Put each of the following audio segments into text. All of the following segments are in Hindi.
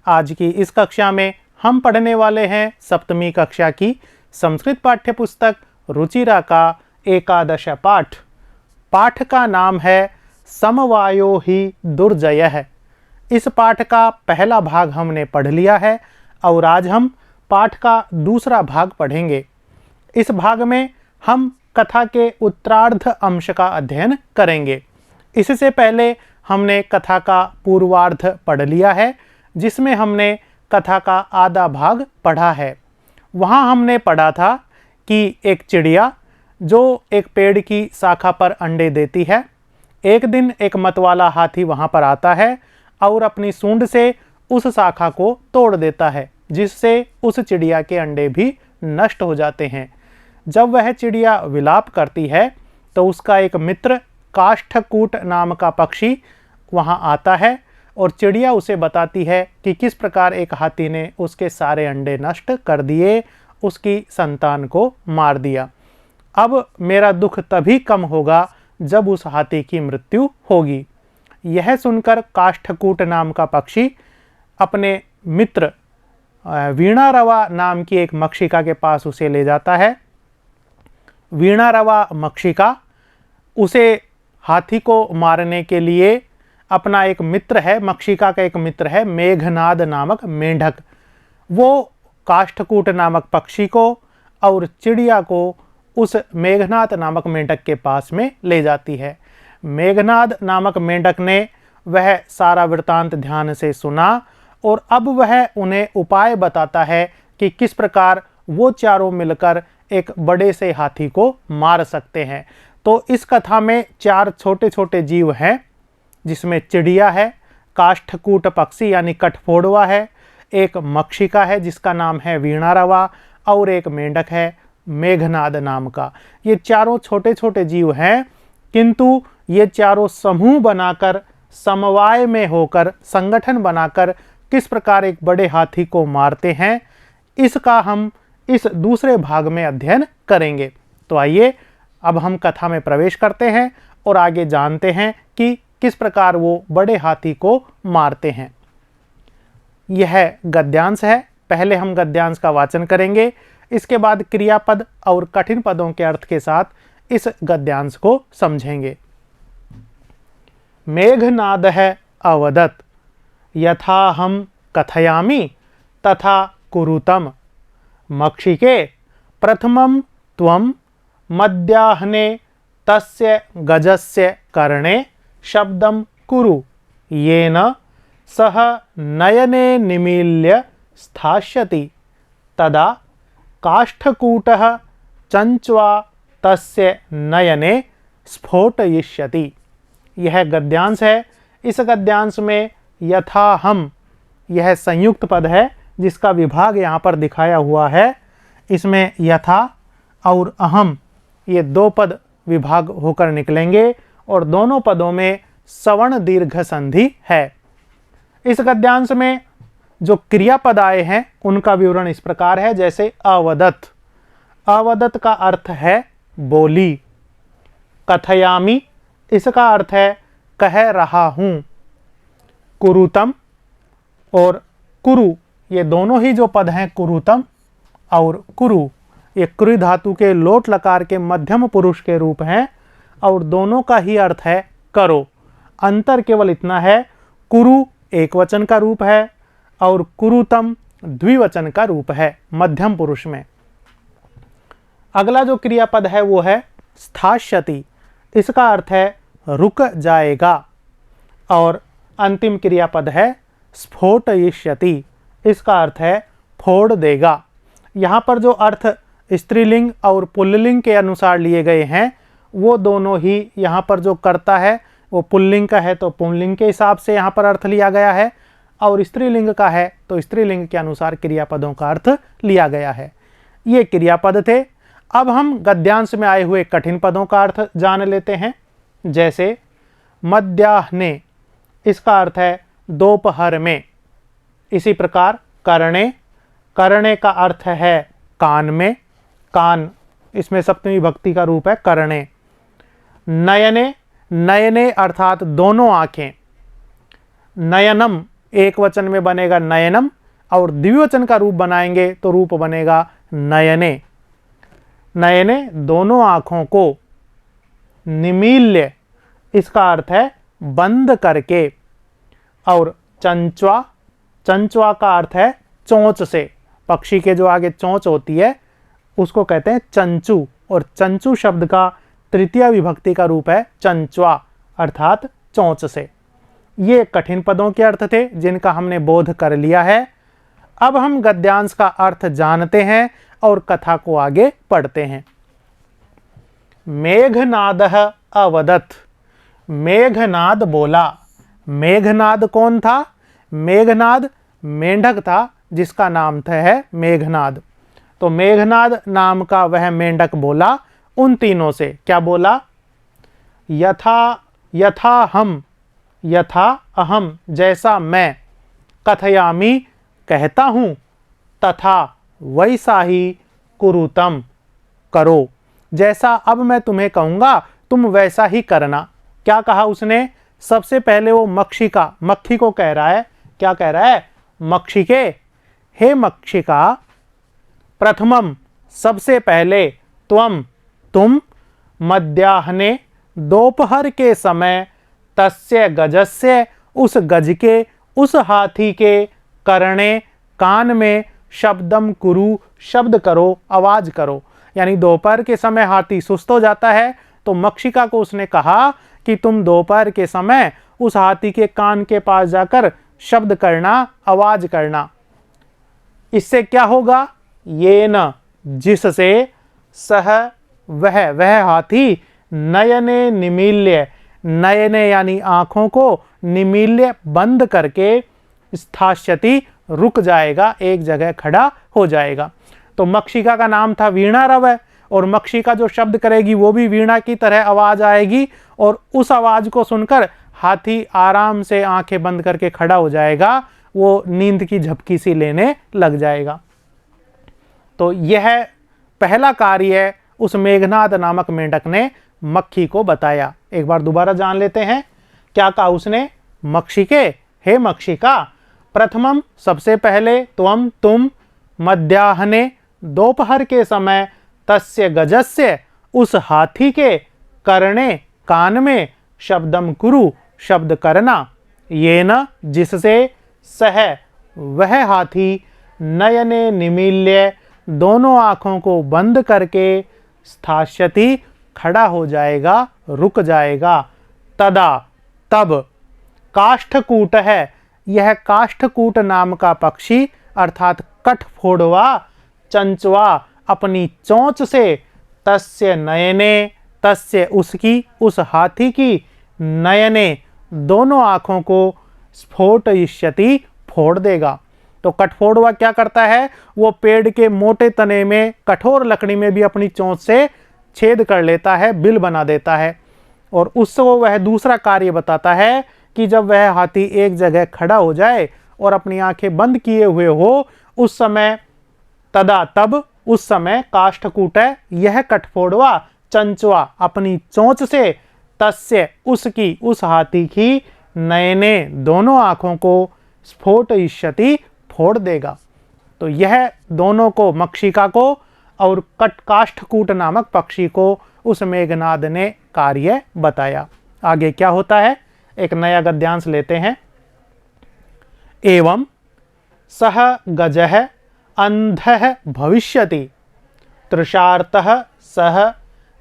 आज की इस कक्षा में हम पढ़ने वाले हैं सप्तमी कक्षा की संस्कृत पाठ्यपुस्तक रुचिरा का एकादश पाठ। पाठ का नाम है समवायो ही दुर्जयः। इस पाठ का पहला भाग हमने पढ़ लिया है और आज हम पाठ का दूसरा भाग पढ़ेंगे। इस भाग में हम कथा के उत्तरार्ध अंश का अध्ययन करेंगे। इससे पहले हमने कथा का पूर्वार्ध पढ़ लिया है, जिसमें हमने कथा का आधा भाग पढ़ा है। वहाँ हमने पढ़ा था कि एक चिड़िया जो एक पेड़ की शाखा पर अंडे देती है, एक दिन एक मतवाला हाथी वहाँ पर आता है और अपनी सूंड से उस शाखा को तोड़ देता है, जिससे उस चिड़िया के अंडे भी नष्ट हो जाते हैं। जब वह चिड़िया विलाप करती है तो उसका एक मित्र काष्ठकूट नाम का पक्षी वहाँ आता है और चिड़िया उसे बताती है कि किस प्रकार एक हाथी ने उसके सारे अंडे नष्ट कर दिए, उसकी संतान को मार दिया। अब मेरा दुख तभी कम होगा जब उस हाथी की मृत्यु होगी। यह सुनकर काष्ठकूट नाम का पक्षी अपने मित्र वीणारवा नाम की एक मक्षिका के पास उसे ले जाता है। वीणारवा मक्षिका उसे हाथी को मारने के लिए अपना एक मित्र है, मक्षिका का एक मित्र है मेघनाद नामक मेंढक, वो काष्ठकूट नामक पक्षी को और चिड़िया को उस मेघनाद नामक मेंढक के पास में ले जाती है। मेघनाद नामक मेंढक ने वह सारा वृतांत ध्यान से सुना और अब वह उन्हें उपाय बताता है कि किस प्रकार वो चारों मिलकर एक बड़े से हाथी को मार सकते हैं। तो इस कथा में चार छोटे छोटे जीव हैं, जिसमें चिड़िया है, काष्ठकूट पक्षी यानी कठफोड़वा है, एक मक्षिका है जिसका नाम है वीणारवा और एक मेंढक है मेघनाद नाम का। ये चारों छोटे छोटे जीव हैं, किंतु ये चारों समूह बनाकर, समवाय में होकर, संगठन बनाकर किस प्रकार एक बड़े हाथी को मारते हैं, इसका हम इस दूसरे भाग में अध्ययन करेंगे। तो आइए अब हम कथा में प्रवेश करते हैं और आगे जानते हैं कि किस प्रकार वो बड़े हाथी को मारते हैं। यह गद्यांश है। पहले हम गद्यांश का वाचन करेंगे, इसके बाद क्रियापद और कठिन पदों के अर्थ के साथ इस गद्यांश को समझेंगे। मेघनादः अवदत् यथा हम कथयामि तथा कुरुतम। मक्षिके प्रथमं त्वं मध्याह्ने तस्य गजस्य कर्णे शब्दं कुरु, येन सः नयने निमील्य स्थास्यति। तदा काष्ठकूटः चञ्च्वा तस्य नयने स्फोटयिष्यति। यह गद्यांश है। इस गद्यांश में यथा हम, यह संयुक्त पद है जिसका विभाग यहाँ पर दिखाया हुआ है। इसमें यथा और अहम ये दो पद विभाग होकर निकलेंगे और दोनों पदों में सवर्ण दीर्घ संधि है। इस गद्यांश में जो क्रियापद आए हैं उनका विवरण इस प्रकार है, जैसे अवदत्। अवदत् का अर्थ है बोली। कथयामि, इसका अर्थ है कह रहा हूँ। कुरुतम और कुरु, ये दोनों ही जो पद हैं कुरुतम और कुरु, ये कृ धातु के लोट लकार के मध्यम पुरुष के रूप हैं और दोनों का ही अर्थ है करो। अंतर केवल इतना है, कुरु एक वचन का रूप है और कुरुतम द्विवचन का रूप है मध्यम पुरुष में। अगला जो क्रियापद है वो है स्थास्यति। इसका अर्थ है रुक जाएगा और अंतिम क्रियापद है स्फोटयिष्यति। इसका अर्थ है फोड़ देगा। यहाँ पर जो अर्थ स्त्रीलिंग और पुल्लिंग के अनुसार लिए गए हैं वो दोनों ही, यहाँ पर जो कर्ता है वो पुल्लिंग का है तो पुल्लिंग के हिसाब से यहाँ पर अर्थ लिया गया है, और स्त्रीलिंग का है तो स्त्रीलिंग के अनुसार क्रियापदों का अर्थ लिया गया है। ये क्रियापद थे। अब हम गद्यांश में आए हुए कठिन पदों का अर्थ जान लेते हैं। जैसे मध्याह्ने, इसका अर्थ है दोपहर में। इसी प्रकार कर्णे, कर्णे का अर्थ है कान में। कान, इसमें सप्तमी भक्ति का रूप है कर्णे। नयने, नयने अर्थात दोनों आंखें। नयनम एक वचन में बनेगा नयनम, और द्विवचन का रूप बनाएंगे तो रूप बनेगा नयने। नयने दोनों आँखों को, निमील्य इसका अर्थ है बंद करके, और चंचवा, चंचवा का अर्थ है चोंच से। पक्षी के जो आगे चोंच होती है उसको कहते हैं चंचू, और चंचू शब्द का तृतीय विभक्ति का रूप है चंचवा अर्थात चोंच से। ये कठिन पदों के अर्थ थे जिनका हमने बोध कर लिया है। अब हम गद्यांश का अर्थ जानते हैं और कथा को आगे पढ़ते हैं। मेघनादः अवदत्, मेघनाद बोला। मेघनाद कौन था? मेघनाद मेंढक था जिसका नाम है मेघनाद। तो मेघनाद नाम का वह मेंढक बोला उन तीनों से। क्या बोला? यथा हम, यथा अहम जैसा मैं, कथयामि कहता हूँ, तथा वैसा ही कुरुतम करो, जैसा अब मैं तुम्हें कहूँगा तुम वैसा ही करना। क्या कहा उसने? सबसे पहले वो मक्षिका, मक्खी को कह रहा है। क्या कह रहा है? मक्षिके, हे मक्षिका, प्रथमम सबसे पहले, तुम, मध्याह्ने दोपहर के समय, तस्य गजस्य उस गज के, उस हाथी के, करणे कान में, शब्दम कुरु शब्द करो, आवाज करो। यानी दोपहर के समय हाथी सुस्त हो जाता है तो मक्षिका को उसने कहा कि तुम दोपहर के समय उस हाथी के कान के पास जाकर शब्द करना, आवाज करना। इससे क्या होगा? ये न जिससे, सह वह हाथी, नयने निमील्य, नयने यानी आंखों को, निमील्य बंद करके, स्थास्यति रुक जाएगा, एक जगह खड़ा हो जाएगा। तो मक्षिका का नाम था वीणा रव, और मक्षिका जो शब्द करेगी वो भी वीणा की तरह आवाज आएगी, और उस आवाज को सुनकर हाथी आराम से आंखें बंद करके खड़ा हो जाएगा, वो नींद की झपकी सी लेने लग जाएगा। तो यह पहला कार्य उस मेघनाद नामक मेंढक ने मक्खी को बताया। एक बार दोबारा जान लेते हैं। क्या कहा उसने? मक्षिके, हे मक्षिका, प्रथमम सबसे पहले, तुम, मध्याह्ने दोपहर के समय, तस्य गजस्य उस हाथी के, करणे कान में, शब्दम कुरु शब्द करना, ये न जिससे, सह वह हाथी, नयने निमील्य दोनों आँखों को बंद करके, स्थास्यति खड़ा हो जाएगा, रुक जाएगा, तदा तब, काष्ठकूट है, यह काष्ठकूट नाम का पक्षी अर्थात कठफोड़वा, चंचवा अपनी चोंच से, तस्य नयने, तस्य उसकी, उस हाथी की, नयने दोनों आँखों को, स्फोटयिष्यति फोड़ देगा। तो कठफोड़वा क्या करता है? वो पेड़ के मोटे तने में, कठोर लकड़ी में भी अपनी चोंच से छेद कर लेता है, बिल बना देता है। और उससे वह दूसरा कार्य बताता है कि जब वह हाथी एक जगह खड़ा हो जाए और अपनी आंखें बंद किए हुए हो, उस समय, तदा तब, उस समय, काष्ठकूट है यह कठफोड़वा, चंचवा अपनी चोंच से, तस्य उसकी, उस हाथी की, नयने दोनों आँखों को, स्फोटयिष्यति फोड़ देगा। तो यह दोनों को, मक्षिका को और काष्ठकूट नामक पक्षी को उस मेघनाद ने कार्य बताया। आगे क्या होता है? एक नया गद्यांश लेते हैं। एवं सह गजः अंधः भविष्यति, तृषार्तः सह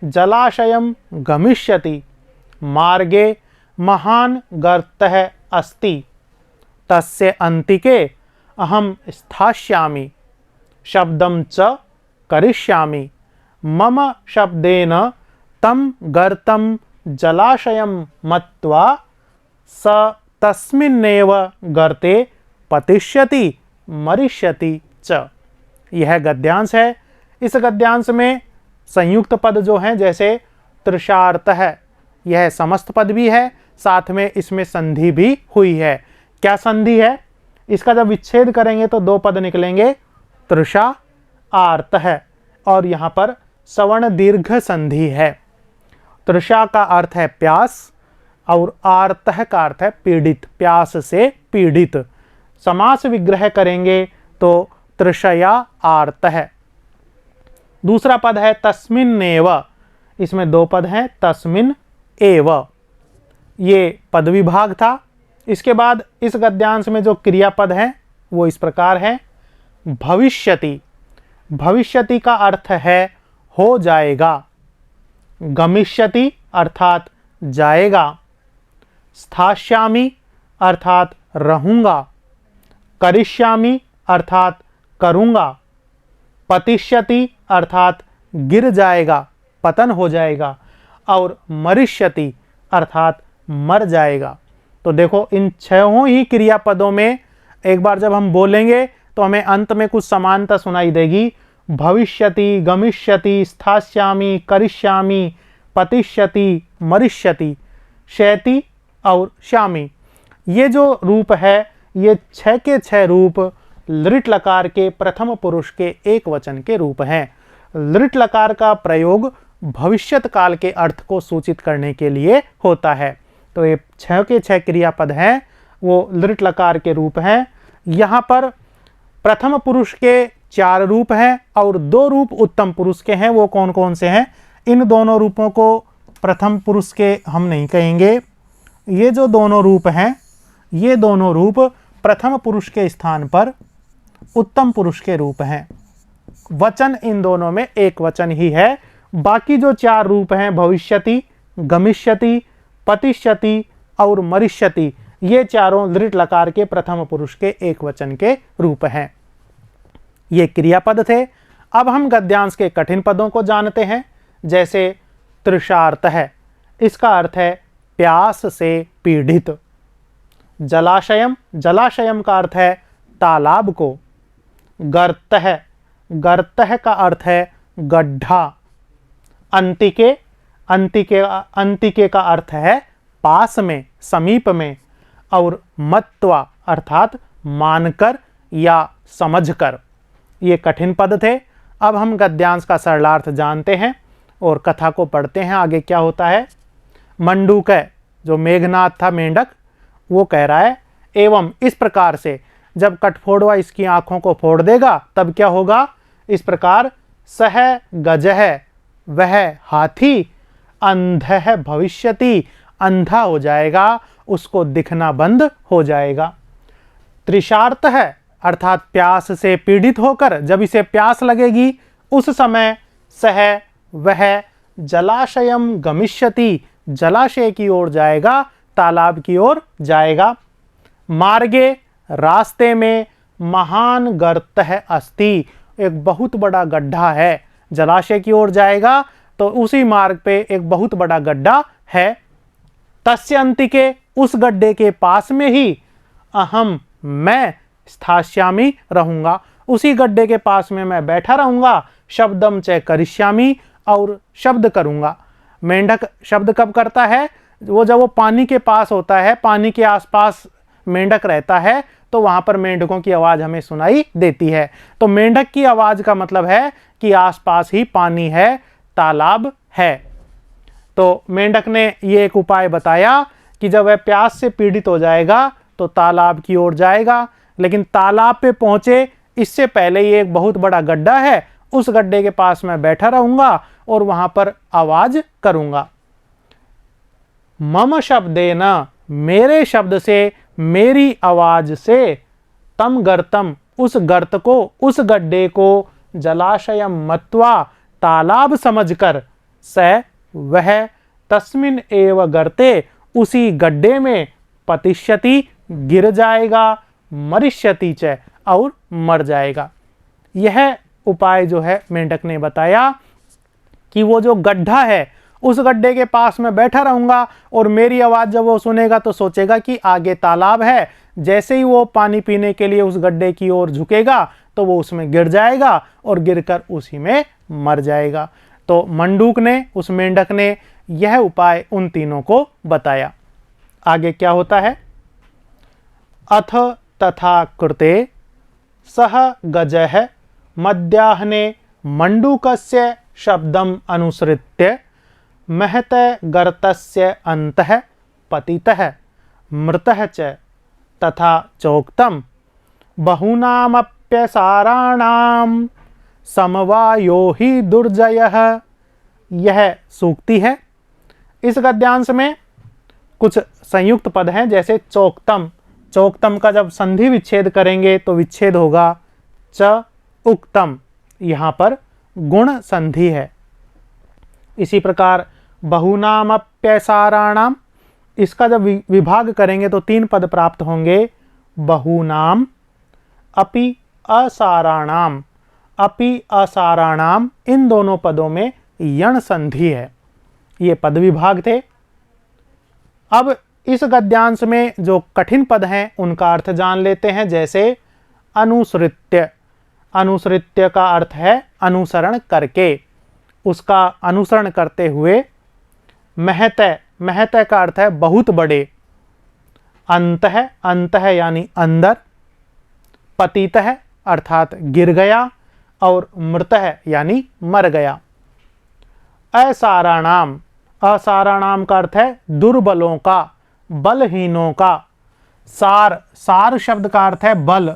जलाशयं गमिष्यति, मार्गे महान् गर्तः अस्ति, तस्य अन्तिके अहम स्थास्यामि, शब्दं च करिष्यामि, मम शब्देन तं गर्तं जलाशयं मत्वा स तस्मिन्नेव गर्ते पतिष्यति मरिष्यति च। यह गद्यांश है। इस गद्यांश में संयुक्त पद जो हैं, जैसे तृषार्तः, यह समस्त पद भी है, साथ में इसमें संधि भी हुई है। क्या संधि है? इसका जब विच्छेद करेंगे तो दो पद निकलेंगे, तृषा आर्तः, और यहाँ पर सवर्ण दीर्घ संधि है। तृषा का अर्थ है प्यास और आर्तः का अर्थ है पीड़ित, प्यास से पीड़ित। समास विग्रह करेंगे तो तृषया आर्तः। दूसरा पद है तस्मिन्नेव, इसमें दो पद हैं तस्मिन् एव, ये पद विभाग था। इसके बाद इस गद्यांश में जो क्रियापद है वो इस प्रकार है। भविष्यति, भविष्यति का अर्थ है हो जाएगा। गमिष्यति अर्थात जाएगा। स्थास्यामि अर्थात रहूँगा। करिष्यामि अर्थात करूँगा। पतिष्यति अर्थात गिर जाएगा, पतन हो जाएगा। और मरिष्यति अर्थात मर जाएगा। तो देखो इन छहों ही क्रियापदों में एक बार जब हम बोलेंगे तो हमें अंत में कुछ समानता सुनाई देगी। भविष्यति, गमिष्यति, स्थास्यामि, करिष्यामि, पतिष्यति, मरिष्यति, शयति और श्यामि। ये जो रूप है ये 6 के 6 रूप लृट लकार के प्रथम पुरुष के एक वचन के रूप हैं। लृट लकार का प्रयोग भविष्यत काल के अर्थ को सूचित करने के लिए होता है। तो ये 6 के 6 क्रियापद हैं वो लृट लकार के रूप हैं। यहाँ पर प्रथम पुरुष के 4 रूप हैं और 2 रूप उत्तम पुरुष के हैं। वो कौन कौन से हैं? इन दोनों रूपों को प्रथम पुरुष के हम नहीं कहेंगे। ये जो दोनों रूप हैं ये दोनों रूप प्रथम पुरुष के स्थान पर उत्तम पुरुष के रूप हैं। वचन इन दोनों में एक वचन ही है। बाकी जो 4 रूप हैं भविष्यति, गमिष्यति, पतिष्यति और मरिष्यति, ये चारों लृट लकार के प्रथम पुरुष के एक वचन के रूप हैं। ये क्रियापद थे। अब हम गद्यांश के कठिन पदों को जानते हैं। जैसे तृषार्तः, इसका अर्थ है प्यास से पीड़ित। जलाशयम, जलाशयम का अर्थ है तालाब को। गर्तः, गर्तः का अर्थ है गड्ढा। अंतिके, अंतिके का अर्थ है पास में, समीप में। और मत्वा अर्थात मानकर या समझकर। ये कठिन पद थे। अब हम गद्यांश का सरलार्थ जानते हैं और कथा को पढ़ते हैं। आगे क्या होता है? मंडूक, जो मेघनाथ था मेंढक, वो कह रहा है एवं इस प्रकार से जब कठफोड़वा इसकी आंखों को फोड़ देगा तब क्या होगा? इस प्रकार सह गजह, वह हाथी अंधः भविष्यति, अंधा हो जाएगा, उसको दिखना बंद हो जाएगा। तृषार्त है अर्थात प्यास से पीड़ित होकर जब इसे प्यास लगेगी उस समय सह वह जलाशयम गमिष्यति, जलाशय की ओर जाएगा, तालाब की ओर जाएगा। मार्गे, रास्ते में महान गर्तः अस्ति, एक बहुत बड़ा गड्ढा है। जलाशय की ओर जाएगा तो उसी मार्ग पे एक बहुत बड़ा गड्ढा है। तस्य अंतिके, उस गड्ढे के पास में ही अहम, मैं स्थास्यामि, रहूंगा। उसी गड्ढे के पास में मैं बैठा रहूंगा। शब्दम च करिष्यामि, और शब्द करूंगा। मेंढक शब्द कब करता है? वो जब वो पानी के पास होता है, पानी के आसपास मेंढक रहता है तो वहां पर मेंढकों की आवाज हमें सुनाई देती है। तो मेंढक की आवाज का मतलब है कि आसपास ही पानी है, तालाब है। तो मेंढक ने ये एक उपाय बताया कि जब वह प्यास से पीड़ित हो जाएगा तो तालाब की ओर जाएगा, लेकिन तालाब पे पहुंचे इससे पहले ये एक बहुत बड़ा गड्ढा है, उस गड्ढे के पास मैं बैठा रहूंगा और वहां पर आवाज करूंगा। मम शब्देन, मेरे शब्द से, मेरी आवाज से, तम गर्तम, उस गर्त को, उस गड्ढे को, जलाशयम मत्वा, तालाब समझकर, स वह, तस्मिन एव गर्ते, उसी गड्ढे में, पतिष्यति, गिर जाएगा, मरिष्यति च, और मर जाएगा। यह उपाय जो है मेंढक ने बताया कि वो जो गड्ढा है उस गड्ढे के पास में बैठा रहूंगा और मेरी आवाज जब वो सुनेगा तो सोचेगा कि आगे तालाब है। जैसे ही वो पानी पीने के लिए उस गड्ढे की ओर झुकेगा तो वो उसमें गिर जाएगा और गिरकर उसी में मर जाएगा। तो मंडूक ने, उस मेंढक ने यह उपाय उन तीनों को बताया। आगे क्या होता है? अथ तथा कृते सह गजः मध्याह्ने मंडूकस्य शब्दम अनुसृत्य महत गर्तस्य अंतः पतितः मृतः च तथा चोक्तम बहूनामप्यसाराणाम समवायो ही दुर्जयः। यह सूक्ति है। इस गद्यांश में कुछ संयुक्त पद हैं, जैसे चोक्तम। चोक्तम का जब संधि विच्छेद करेंगे तो विच्छेद होगा च उक्तम, यहाँ पर गुण संधि है। इसी प्रकार बहूनामप्यसाराणाम, इसका जब विभाग करेंगे तो 3 पद प्राप्त होंगे, बहूनाम अपि असाराणाम। अपि असाराणाम, इन दोनों पदों में यण संधि है। ये पद विभाग थे। अब इस गद्यांश में जो कठिन पद हैं उनका अर्थ जान लेते हैं, जैसे अनुसृत्य। अनुसृत्य का अर्थ है अनुसरण करके, उसका अनुसरण करते हुए। महतः, महतः का अर्थ है बहुत बड़े। अंतः, अंतः यानी अंदर। पतितः अर्थात गिर गया, और मृतः यानी मर गया। असाराणाम, असाराणाम का अर्थ है दुर्बलों का, बलहीनों का। सार, सार शब्द का अर्थ है बल,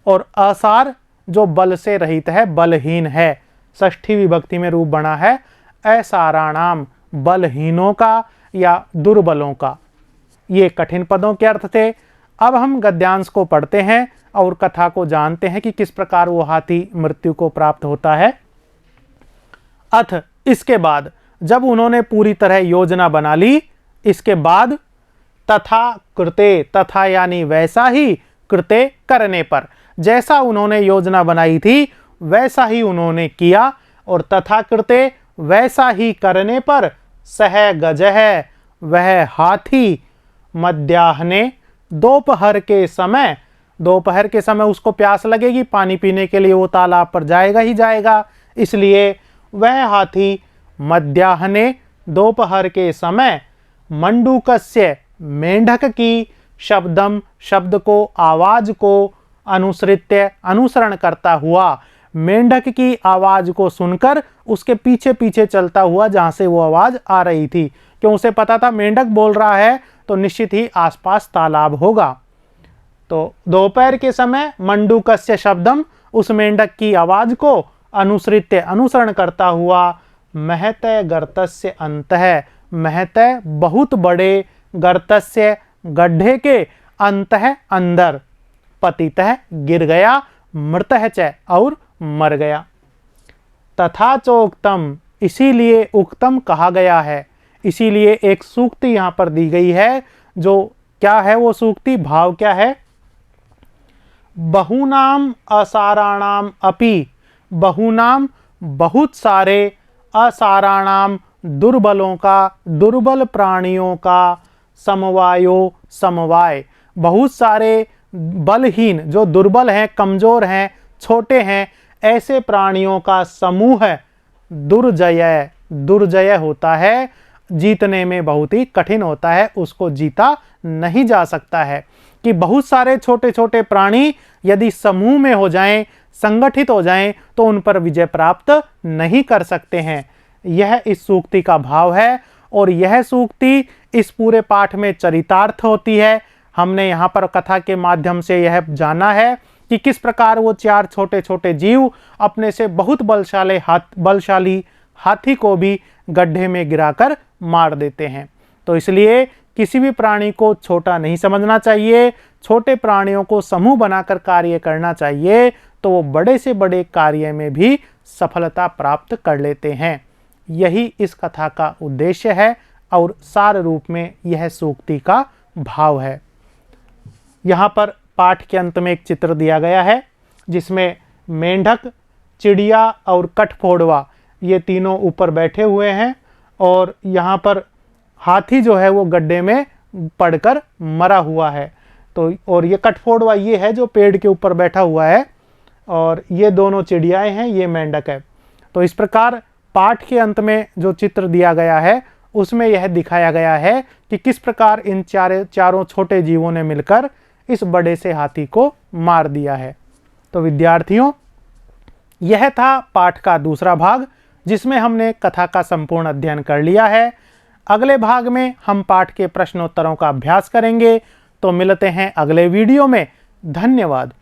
और असार जो बल से रहित है, बलहीन है, षष्ठी विभक्ति में रूप बना है असाराणाम, बलहीनों का या दुर्बलों का। ये कठिन पदों के अर्थ थे। अब हम गद्यांश को पढ़ते हैं और कथा को जानते हैं कि किस प्रकार वो हाथी मृत्यु को प्राप्त होता है। अथ, इसके बाद जब उन्होंने पूरी तरह योजना बना ली, इसके बाद तथा कृते, तथा यानी वैसा ही, कृते करने पर, जैसा उन्होंने योजना बनाई थी वैसा ही उन्होंने किया, और तथा कृते वैसा ही करने पर, सह गजह, वह हाथी, मध्याह्ने, दोपहर के समय, दोपहर के समय उसको प्यास लगेगी, पानी पीने के लिए वो तालाब पर जाएगा ही जाएगा, इसलिए वह हाथी मध्याह्ने, दोपहर के समय, मंडूकस्य, मेंढक की, शब्दम, शब्द को, आवाज को, अनुसृत्य, अनुसरण करता हुआ, मेंढक की आवाज को सुनकर उसके पीछे पीछे चलता हुआ जहां से वो आवाज आ रही थी, क्यों उसे पता था मेंढक बोल रहा है तो निश्चित ही आसपास तालाब होगा। तो दोपहर के समय मंडूकस्य शब्दम, उस मेंढक की आवाज को, अनुसृत्य, अनुसरण करता हुआ, महतः गर्तस्य अंतः, महतः बहुत बड़े, गर्तस्य गड्ढे के, अंतः अंदर, पतितः गिर गया, मृतः च और मर गया। तथा चोक्तम, इसीलिए उक्तम कहा गया है, इसीलिए एक सूक्ति यहाँ पर दी गई है। जो क्या है वो सूक्ति, भाव क्या है, बहूनाम असाराणाम अपि, बहूनाम बहुत सारे, असाराणाम दुर्बलों का, दुर्बल प्राणियों का, समवायो समवाय, बहुत सारे बलहीन, जो दुर्बल हैं, कमजोर हैं, छोटे हैं, ऐसे प्राणियों का समूह दुर्जय, दुर्जय होता है, जीतने में बहुत ही कठिन होता है, उसको जीता नहीं जा सकता है। कि बहुत सारे छोटे छोटे प्राणी यदि समूह में हो जाएं, संगठित हो जाएं, तो उन पर विजय प्राप्त नहीं कर सकते हैं। यह इस सूक्ति का भाव है, और यह सूक्ति इस पूरे पाठ में चरितार्थ होती है। हमने यहाँ पर कथा के माध्यम से यह जाना है कि किस प्रकार वो 4 छोटे छोटे जीव अपने से बहुत बलशाली हाथी को भी गड्ढे में गिराकर मार देते हैं। तो इसलिए किसी भी प्राणी को छोटा नहीं समझना चाहिए, छोटे प्राणियों को समूह बनाकर कार्य करना चाहिए, तो वो बड़े से बड़े कार्य में भी सफलता प्राप्त कर लेते हैं। यही इस कथा का उद्देश्य है, और सार रूप में यह सूक्ति का भाव है। यहाँ पर पाठ के अंत में एक चित्र दिया गया है, जिसमें मेंढक, चिड़िया और कठफोड़वा, ये तीनों ऊपर बैठे हुए हैं, और यहाँ पर हाथी जो है वो गड्ढे में पड़कर मरा हुआ है। तो और ये कठफोड़वा ये है जो पेड़ के ऊपर बैठा हुआ है, और ये दोनों चिड़ियाएं हैं, ये मेंढक है। तो इस प्रकार पाठ के अंत में जो चित्र दिया गया है उसमें यह दिखाया गया है कि किस प्रकार इन चारों छोटे जीवों ने मिलकर इस बड़े से हाथी को मार दिया है। तो विद्यार्थियों, यह था पाठ का दूसरा भाग, जिसमें हमने कथा का संपूर्ण अध्ययन कर लिया है। अगले भाग में हम पाठ के प्रश्नोत्तरों का अभ्यास करेंगे। तो मिलते हैं अगले वीडियो में। धन्यवाद।